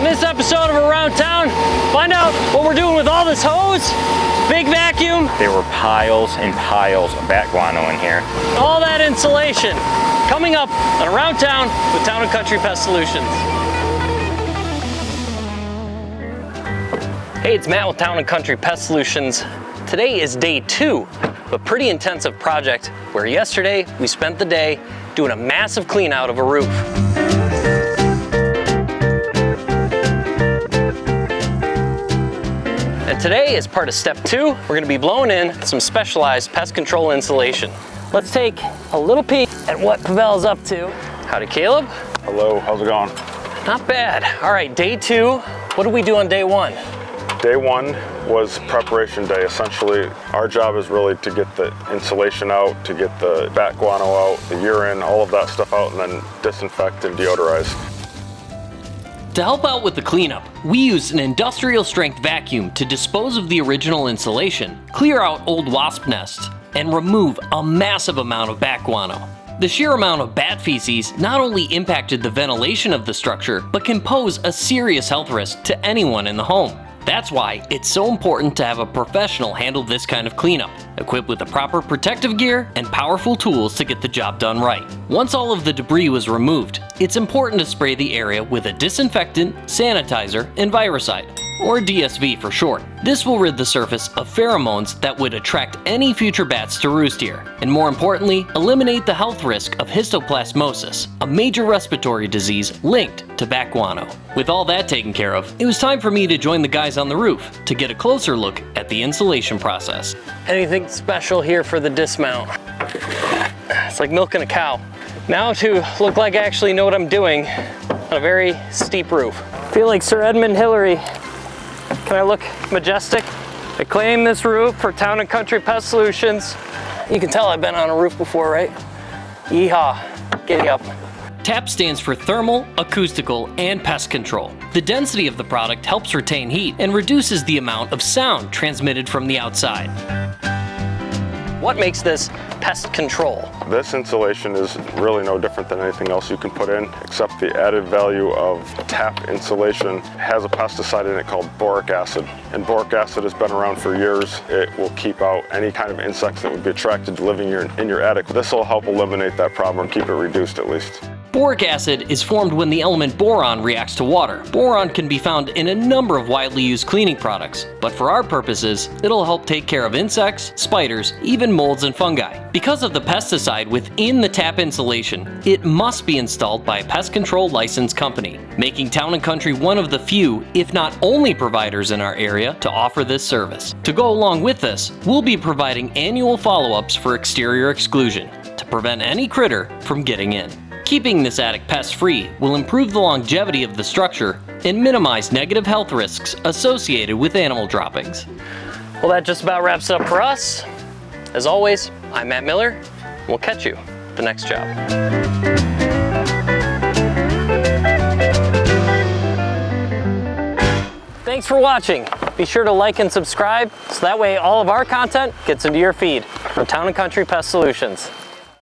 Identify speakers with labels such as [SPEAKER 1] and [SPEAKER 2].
[SPEAKER 1] On this episode of Around Town, find out what we're doing with all this hose, big vacuum.
[SPEAKER 2] There were piles and piles of bat guano in here.
[SPEAKER 1] All that insulation. Coming up on Around Town with Town & Country Pest Solutions. Hey, it's Matt with Town & Country Pest Solutions. Today is day 2 of a pretty intensive project where yesterday we spent the day doing a massive clean out of a roof. And today, as part of step 2, we're going to be blowing in some specialized pest control insulation. Let's take a little peek at what Pavel's up to. Howdy, Caleb.
[SPEAKER 3] Hello, how's it going?
[SPEAKER 1] Not bad. All right, day 2. What did we do on day 1?
[SPEAKER 3] Day 1 was preparation day. Essentially, our job is really to get the insulation out, to get the bat guano out, the urine, all of that stuff out, and then disinfect and deodorize.
[SPEAKER 1] To help out with the cleanup, we used an industrial strength vacuum to dispose of the original insulation, clear out old wasp nests, and remove a massive amount of bat guano. The sheer amount of bat feces not only impacted the ventilation of the structure, but can pose a serious health risk to anyone in the home. That's why it's so important to have a professional handle this kind of cleanup, equipped with the proper protective gear and powerful tools to get the job done right. Once all of the debris was removed, it's important to spray the area with a disinfectant, sanitizer, and viricide, or DSV for short. This will rid the surface of pheromones that would attract any future bats to roost here, and more importantly, eliminate the health risk of histoplasmosis, a major respiratory disease linked to bat guano. With all that taken care of, it was time for me to join the guys on the roof to get a closer look at the insulation process. Anything special here for the dismount? It's like milking a cow. Now to look like I actually know what I'm doing on a very steep roof. I feel like Sir Edmund Hillary. Can I look majestic? I claim this roof for Town & Country Pest Solutions. You can tell I've been on a roof before, right? Yeehaw, giddy up. TAP stands for Thermal, Acoustical, and Pest Control. The density of the product helps retain heat and reduces the amount of sound transmitted from the outside. What makes this pest control?
[SPEAKER 3] This insulation is really no different than anything else you can put in, except the added value of TAP insulation has a pesticide in it called boric acid. And boric acid has been around for years. It will keep out any kind of insects that would be attracted to living in your attic. This will help eliminate that problem, keep it reduced at least.
[SPEAKER 1] Boric acid is formed when the element boron reacts to water. Boron can be found in a number of widely used cleaning products, but for our purposes, it'll help take care of insects, spiders, even molds and fungi. Because of the pesticide within the TAP insulation, it must be installed by a pest control licensed company, making Town & Country one of the few, if not only providers in our area to offer this service. To go along with this, we'll be providing annual follow-ups for exterior exclusion to prevent any critter from getting in. Keeping this attic pest-free will improve the longevity of the structure and minimize negative health risks associated with animal droppings. Well, that just about wraps it up for us. As always, I'm Matt Miller. We'll catch you at the next job. Thanks for watching. Be sure to like and subscribe so that way all of our content gets into your feed from Town & Country Pest Solutions.